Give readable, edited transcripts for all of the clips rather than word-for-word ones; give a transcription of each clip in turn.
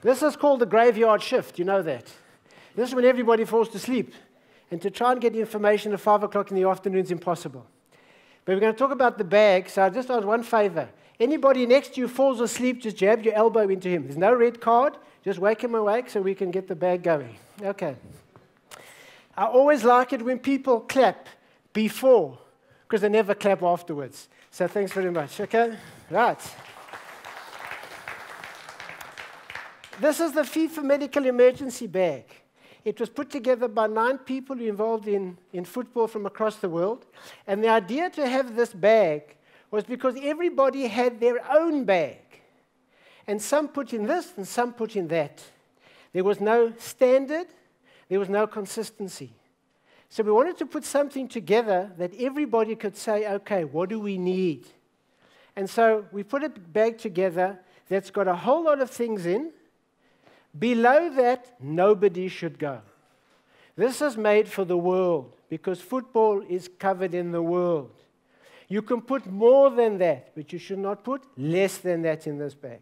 This is called the graveyard shift, you know that. This is when everybody falls to sleep. And to try and get information at 5 o'clock in the afternoon is impossible. But we're going to talk about the bag, so I just ask one favor. Anybody next to you falls asleep, just jab your elbow into him. There's no red card, just wake him awake so we can get the bag going. Okay. I always like it when people clap before, because they never clap afterwards. So thanks very much, okay? Right. This is the FIFA Medical Emergency Bag. It was put together by 9 people involved in football from across the world. And the idea to have this bag was because everybody had their own bag. And some put in this and some put in that. There was no standard. There was no consistency. So we wanted to put something together that everybody could say, okay, what do we need? And so we put a bag together that's got a whole lot of things in. Below that, nobody should go. This is made for the world because football is covered in the world. You can put more than that, but you should not put less than that in this bag.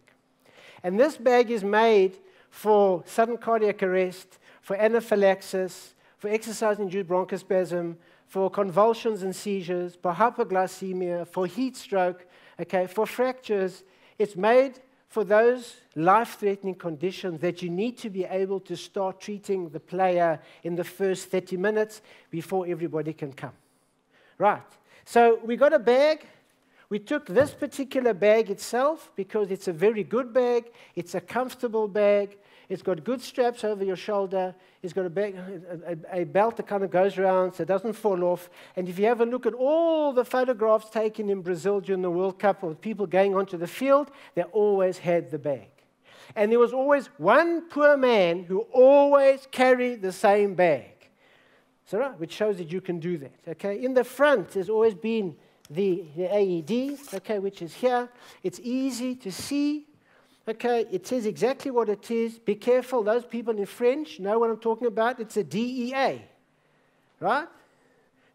And this bag is made for sudden cardiac arrest, for anaphylaxis, for exercise-induced bronchospasm, for convulsions and seizures, for hypoglycemia, for heat stroke, okay, for fractures. It's made for those life-threatening conditions that you need to be able to start treating the player in the first 30 minutes before everybody can come. Right. So we got a bag. We took this particular bag itself because it's a very good bag. It's a comfortable bag. It's got good straps over your shoulder. It's got a belt that kind of goes around so it doesn't fall off. And if you have a look at all the photographs taken in Brazil during the World Cup of people going onto the field, they always had the bag. And there was always one poor man who always carried the same bag. So, right, which shows that you can do that. Okay? In the front, there's always been the AED, okay, which is here. It's easy to see. Okay, it says exactly what it is. Be careful, those people in French know what I'm talking about. It's a DEA, right?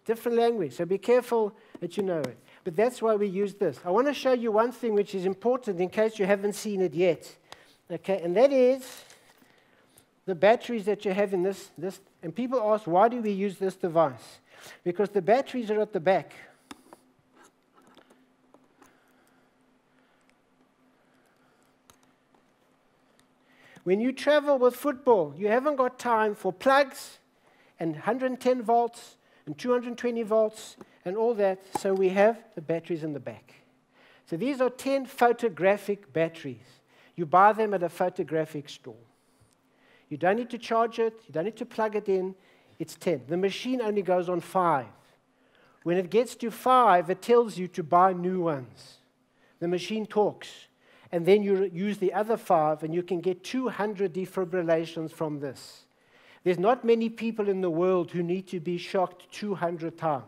Different language, so be careful that you know it. But that's why we use this. I want to show you one thing which is important in case you haven't seen it yet. Okay, and that is the batteries that you have in this. And people ask, why do we use this device? Because the batteries are at the back. When you travel with football, you haven't got time for plugs and 110 volts and 220 volts and all that, so we have the batteries in the back. So these are 10 photographic batteries. You buy them at a photographic store. You don't need to charge it. You don't need to plug it in. It's 10. The machine only goes on 5. When it gets to 5, it tells you to buy new ones. The machine talks. And then you use the other 5, and you can get 200 defibrillations from this. There's not many people in the world who need to be shocked 200 times.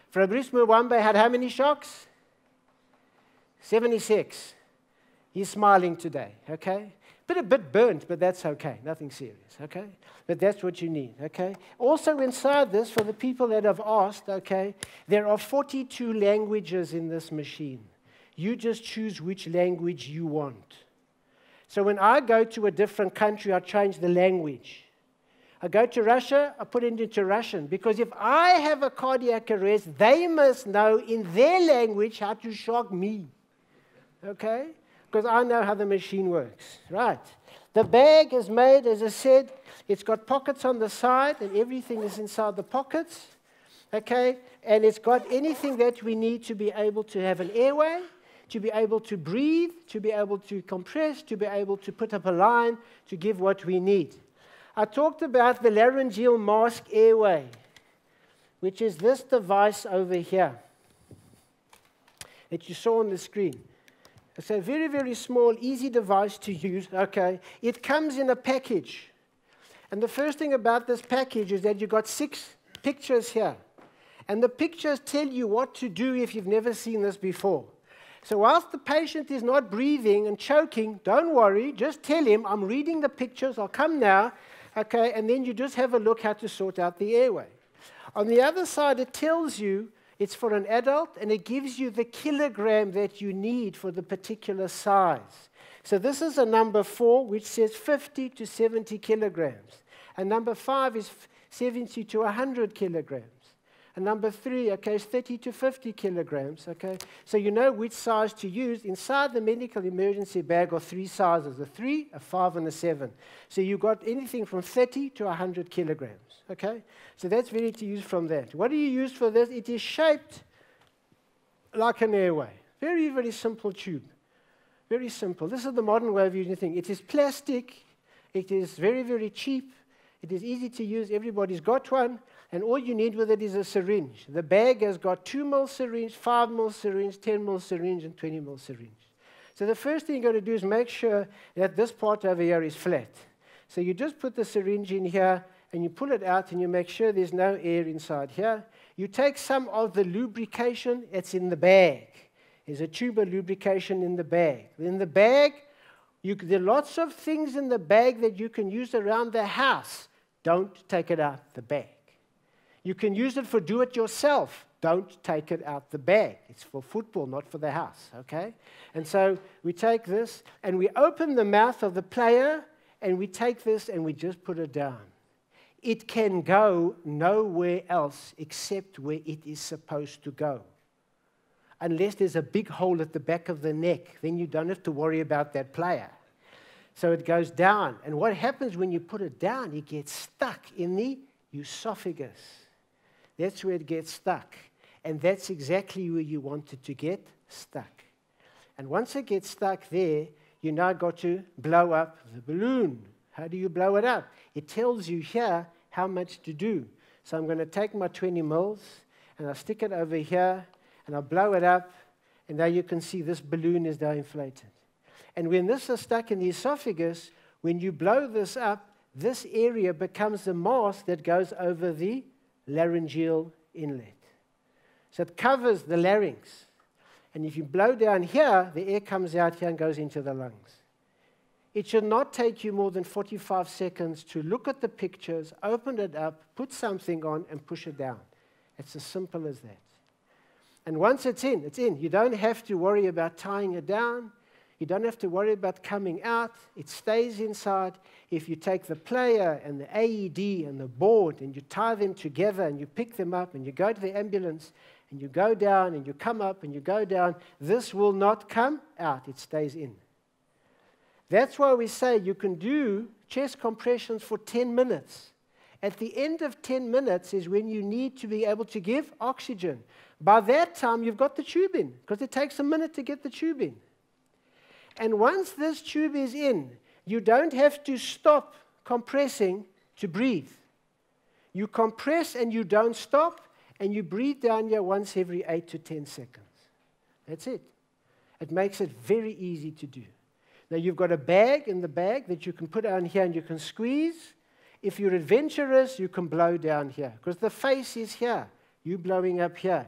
Fabrice Muwambe had how many shocks? 76. He's smiling today, okay? But a bit burnt, but that's okay. Nothing serious, okay? But that's what you need, okay? Also inside this, for the people that have asked, okay, there are 42 languages in this machine. You just choose which language you want. So when I go to a different country, I change the language. I go to Russia, I put it into Russian. Because if I have a cardiac arrest, they must know in their language how to shock me. Okay? Because I know how the machine works. Right. The bag is made, as I said, it's got pockets on the side, and everything is inside the pockets. Okay? And it's got anything that we need to be able to have an airway, to be able to breathe, to be able to compress, to be able to put up a line, to give what we need. I talked about the laryngeal mask airway, which is this device over here that you saw on the screen. It's a very, very small, easy device to use. Okay, it comes in a package. And the first thing about this package is that you've got 6 pictures here. And the pictures tell you what to do if you've never seen this before. So whilst the patient is not breathing and choking, don't worry, just tell him, I'm reading the pictures, I'll come now, okay, and then you just have a look how to sort out the airway. On the other side, it tells you it's for an adult, and it gives you the kilogram that you need for the particular size. So this is a number 4, which says 50 to 70 kilograms. And number 5 is 70 to 100 kilograms. And number 3, okay, is 30 to 50 kilograms, okay? So you know which size to use. Inside the medical emergency bag are 3 sizes, a 3, a 5, and a 7. So you've got anything from 30 to 100 kilograms, okay? So that's ready to use from that. What do you use for this? It is shaped like an airway. Very, very simple tube. Very simple. This is the modern way of using the thing. It is plastic. It is very, very cheap. It is easy to use. Everybody's got one. And all you need with it is a syringe. The bag has got 2 ml syringe, 5 ml syringe, 10 ml syringe, and 20 ml syringe. So the first thing you've got to do is make sure that this part over here is flat. So you just put the syringe in here, and you pull it out, and you make sure there's no air inside here. You take some of the lubrication that's in the bag. There's a tube of lubrication in the bag. In the bag, there are lots of things in the bag that you can use around the house. Don't take it out the bag. You can use it for do-it-yourself. Don't take it out the bag. It's for football, not for the house, okay? And so we take this, and we open the mouth of the player, and we take this, and we just put it down. It can go nowhere else except where it is supposed to go. Unless there's a big hole at the back of the neck, then you don't have to worry about that player. So it goes down. And what happens when you put it down? It gets stuck in the esophagus. That's where it gets stuck. And that's exactly where you want it to get stuck. And once it gets stuck there, you now got to blow up the balloon. How do you blow it up? It tells you here how much to do. So I'm going to take my 20 mils, and I'll stick it over here, and I'll blow it up, and now you can see this balloon is now inflated. And when this is stuck in the esophagus, when you blow this up, this area becomes the mask that goes over the laryngeal inlet. So it covers the larynx. And if you blow down here, the air comes out here and goes into the lungs. It should not take you more than 45 seconds to look at the pictures, open it up, put something on, and push it down. It's as simple as that. And once it's in, it's in. You don't have to worry about tying it down. You don't have to worry about coming out. It stays inside. If you take the player and the AED and the board and you tie them together and you pick them up and you go to the ambulance and you go down and you come up and you go down, this will not come out. It stays in. That's why we say you can do chest compressions for 10 minutes. At the end of 10 minutes is when you need to be able to give oxygen. By that time, you've got the tube in, because it takes a minute to get the tube in. And once this tube is in, you don't have to stop compressing to breathe. You compress and you don't stop, and you breathe down here once every 8 to 10 seconds. That's it. It makes it very easy to do. Now, you've got a bag in the bag that you can put on here and you can squeeze. If you're adventurous, you can blow down here, because the face is here. You blowing up here.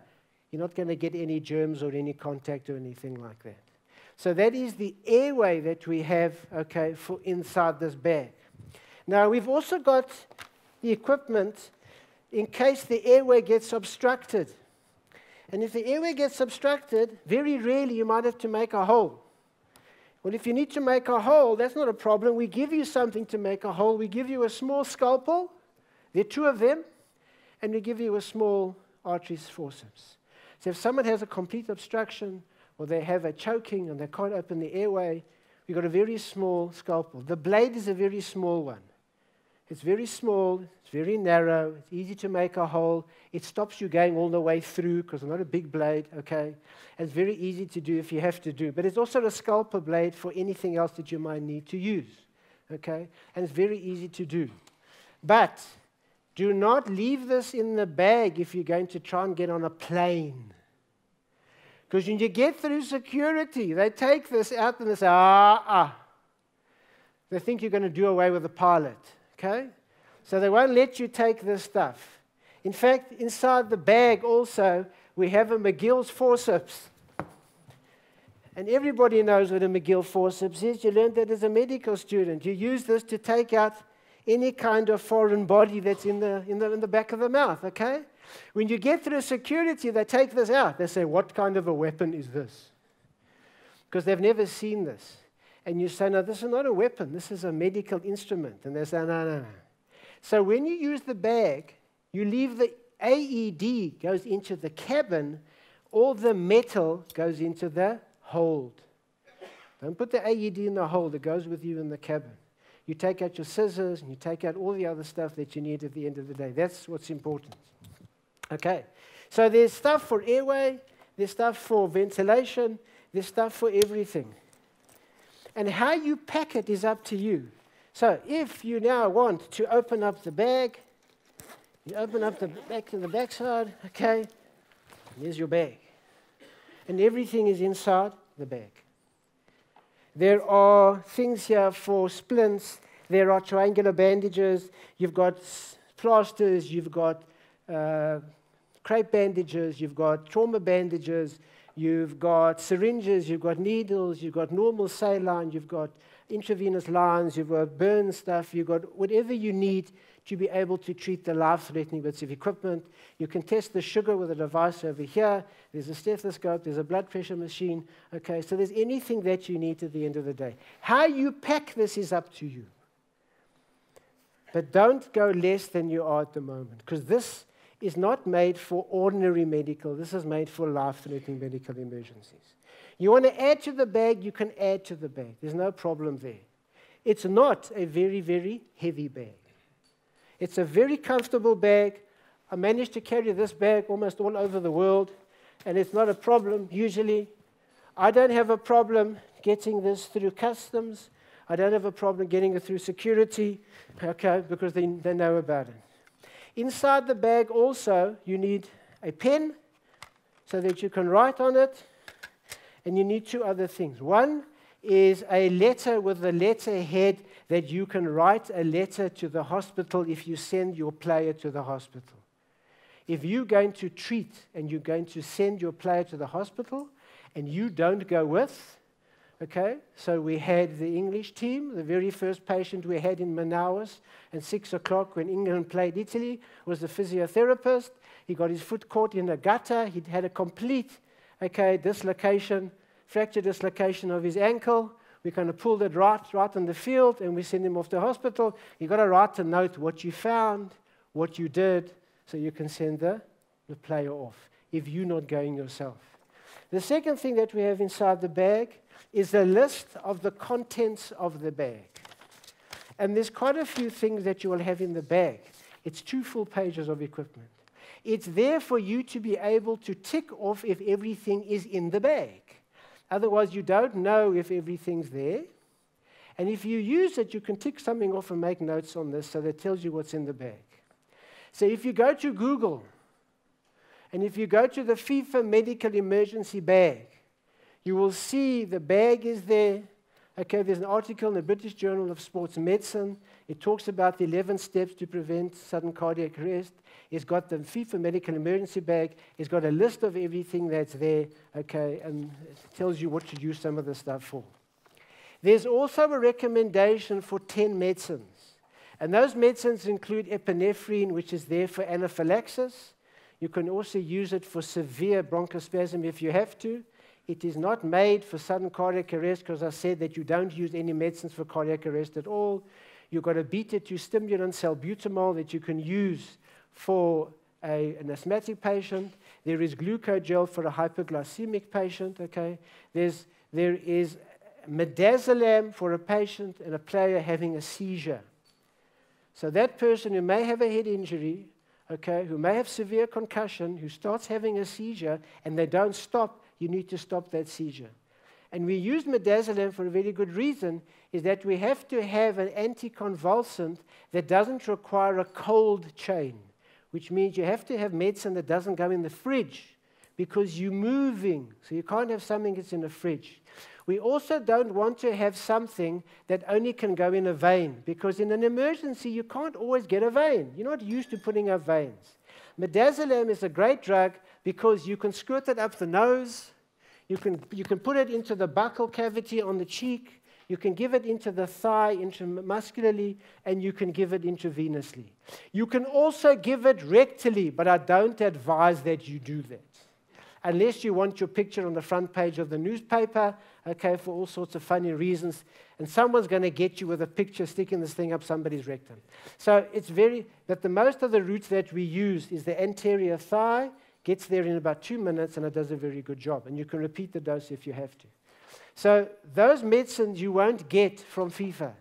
You're not going to get any germs or any contact or anything like that. So that is the airway that we have, okay, for inside this bag. Now, we've also got the equipment in case the airway gets obstructed. And if the airway gets obstructed, very rarely you might have to make a hole. Well, if you need to make a hole, that's not a problem. We give you something to make a hole. We give you a small scalpel. There are 2 of them. And we give you a small arteries forceps. So if someone has a complete obstruction, or they have a choking and they can't open the airway, we've got a very small scalpel. The blade is a very small one. It's very small, it's very narrow, it's easy to make a hole. It stops you going all the way through because it's not a big blade, okay? And it's very easy to do if you have to do. But it's also a scalpel blade for anything else that you might need to use, okay? And it's very easy to do. But do not leave this in the bag if you're going to try and get on a plane. Because when you get through security, they take this out and they say, They think you're going to do away with the pilot, okay? So they won't let you take this stuff. In fact, inside the bag also, we have a McGill's forceps. And everybody knows what a McGill forceps is. You learned that as a medical student. You use this to take out any kind of foreign body that's in the back of the mouth, okay? When you get through security, they take this out. They say, what kind of a weapon is this? Because they've never seen this. And you say, no, this is not a weapon. This is a medical instrument. And they say, no, no, no. So when you use the bag, you leave the AED goes into the cabin, all the metal goes into the hold. Don't put the AED in the hold. It goes with you in the cabin. You take out your scissors, and you take out all the other stuff that you need at the end of the day. That's what's important. Okay. So there's stuff for airway, there's stuff for ventilation, there's stuff for everything. And how you pack it is up to you. So if you now want to open up the bag, you open up the back to the backside, okay, there's your bag. And everything is inside the bag. There are things here for splints. There are triangular bandages. You've got plasters. You've got crepe bandages. You've got trauma bandages. You've got syringes. You've got needles. You've got normal saline. You've got intravenous lines. You've got burn stuff. You've got whatever you need to be able to treat the life-threatening bits of equipment. You can test the sugar with a device over here. There's a stethoscope. There's a blood pressure machine. Okay, so there's anything that you need at the end of the day. How you pack this is up to you. But don't go less than you are at the moment, because this is not made for ordinary medical. This is made for life-threatening medical emergencies. You want to add to the bag, you can add to the bag. There's no problem there. It's not a very, very heavy bag. It's a very comfortable bag. I managed to carry this bag almost all over the world, and it's not a problem usually. I don't have a problem getting this through customs. I don't have a problem getting it through security, okay, because they know about it. Inside the bag also, you need a pen so that you can write on it, and you need two other things. One is a letter with a letterhead that you can write a letter to the hospital if you send your player to the hospital. If you're going to treat and you're going to send your player to the hospital and you don't go with, okay, so we had the English team, the very first patient we had in Manaus at 6 o'clock when England played Italy was the physiotherapist. He got his foot caught in a gutter. He'd had a complete, okay, dislocation, fracture dislocation of his ankle. We kind of pulled it right on the field, and we send him off to hospital. You've got to write a note what you found, what you did, so you can send the player off if you're not going yourself. The second thing that we have inside the bag is a list of the contents of the bag. And there's quite a few things that you will have in the bag. It's 2 full pages of equipment. It's there for you to be able to tick off if everything is in the bag. Otherwise, you don't know if everything's there. And if you use it, you can tick something off and make notes on this so that tells you what's in the bag. So if you go to Google, and if you go to the FIFA medical emergency bag, you will see the bag is there. Okay, there's an article in the British Journal of Sports Medicine. It talks about the 11 steps to prevent sudden cardiac arrest. It's got the FIFA medical emergency bag. It's got a list of everything that's there, okay, and it tells you what to use some of the stuff for. There's also a recommendation for 10 medicines. And those medicines include epinephrine, which is there for anaphylaxis. You can also use it for severe bronchospasm if you have to. It is not made for sudden cardiac arrest because I said that you don't use any medicines for cardiac arrest at all. You've got a beta-2 stimulant, salbutamol, that you can use for an asthmatic patient. There is glucogel for a hypoglycemic patient. Okay, there is midazolam for a patient and a player having a seizure. So that person who may have a head injury, okay, who may have severe concussion, who starts having a seizure and they don't stop, you need to stop that seizure. And we use midazolam for a very good reason, is that we have to have an anticonvulsant that doesn't require a cold chain, which means you have to have medicine that doesn't go in the fridge because you're moving, so you can't have something that's in the fridge. We also don't want to have something that only can go in a vein, because in an emergency, you can't always get a vein. You're not used to putting up veins. Midazolam is a great drug because you can squirt it up the nose, you can put it into the buccal cavity on the cheek, you can give it into the thigh intramuscularly, and you can give it intravenously. You can also give it rectally, but I don't advise that you do that. Unless you want your picture on the front page of the newspaper, okay, for all sorts of funny reasons, and someone's going to get you with a picture sticking this thing up somebody's rectum. So it's but the most of the route that we use is the anterior thigh, gets there in about 2 minutes, and it does a very good job. And you can repeat the dose if you have to. So those medicines you won't get from FIFA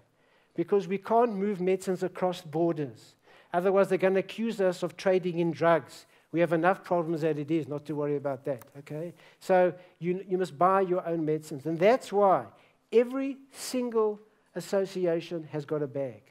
because we can't move medicines across borders. Otherwise, they're going to accuse us of trading in drugs. We have enough problems as it is, not to worry about that, okay? So you must buy your own medicines. And that's why every single association has got a bag.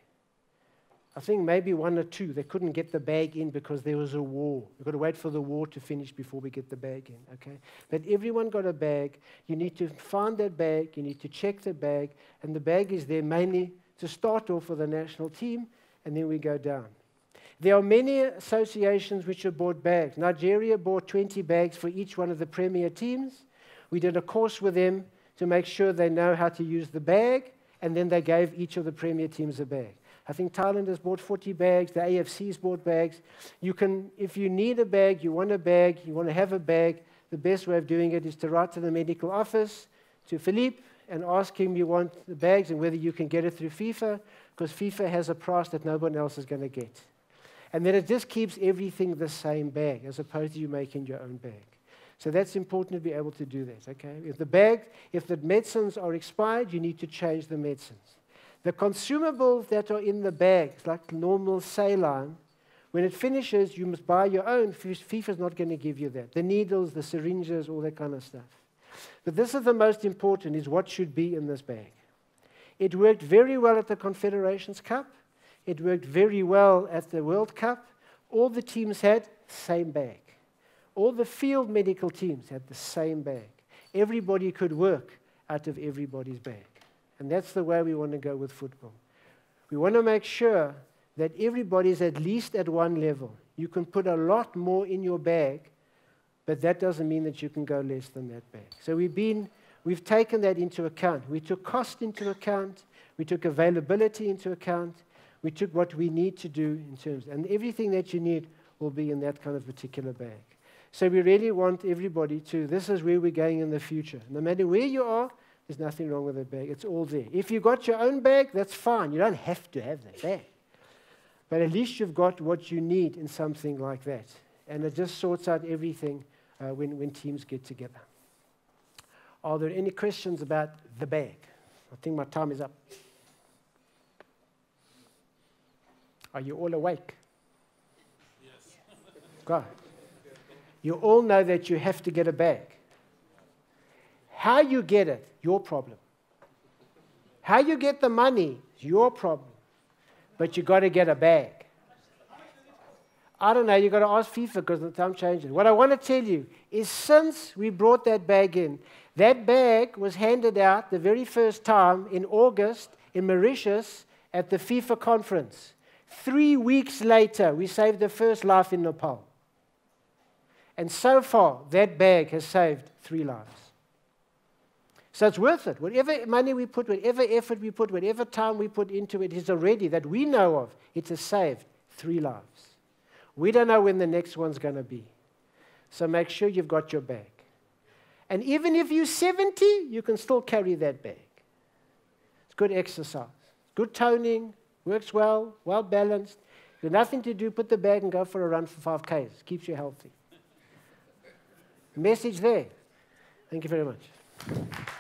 I think maybe 1 or 2, they couldn't get the bag in because there was a war. We've got to wait for the war to finish before we get the bag in, okay? But everyone got a bag. You need to find that bag. You need to check the bag. And the bag is there mainly to start off with the national team, and then we go down. There are many associations which have bought bags. Nigeria bought 20 bags for each one of the premier teams. We did a course with them to make sure they know how to use the bag, and then they gave each of the premier teams a bag. I think Thailand has bought 40 bags. The AFC's bought bags. You can, if you need a bag, you want to have a bag, the best way of doing it is to write to the medical office, to Philippe, and ask him you want the bags and whether you can get it through FIFA, because FIFA has a price that no one else is going to get. And then it just keeps everything the same bag, as opposed to you making your own bag. So that's important to be able to do that, okay? If the medicines are expired, you need to change the medicines. The consumables that are in the bags, like normal saline, when it finishes, you must buy your own. FIFA's not going to give you that. The needles, the syringes, all that kind of stuff. But this is the most important, is what should be in this bag. It worked very well at the Confederations Cup. It worked very well at the World Cup. All the teams had the same bag. All the field medical teams had the same bag. Everybody could work out of everybody's bag. And that's the way we want to go with football. We want to make sure that everybody's at least at one level. You can put a lot more in your bag, but that doesn't mean that you can go less than that bag. So we've taken that into account. We took cost into account. We took availability into account. We took what we need to do in terms, and everything that you need will be in that kind of particular bag. So we really want everybody this is where we're going in the future. No matter where you are, there's nothing wrong with that bag. It's all there. If you've got your own bag, that's fine. You don't have to have that bag. But at least you've got what you need in something like that. And it just sorts out everything when teams get together. Are there any questions about the bag? I think my time is up. Are you all awake? Yes. Good. You all know that you have to get a bag. How you get it, your problem. How you get the money is your problem. But you got to get a bag. I don't know, you got to ask FIFA because the time changes. What I want to tell you is since we brought that bag in, that bag was handed out the very first time in August in Mauritius at the FIFA conference. 3 weeks later, we saved the first life in Nepal. And so far, that bag has saved 3 lives. So it's worth it. Whatever money we put, whatever effort we put, whatever time we put into it is already, that we know of, it has saved 3 lives. We don't know when the next one's going to be. So make sure you've got your bag. And even if you're 70, you can still carry that bag. It's good exercise. Good toning, works well, well balanced. You've nothing to do, put the bag and go for a run for 5Ks. Keeps you healthy. Message there. Thank you very much.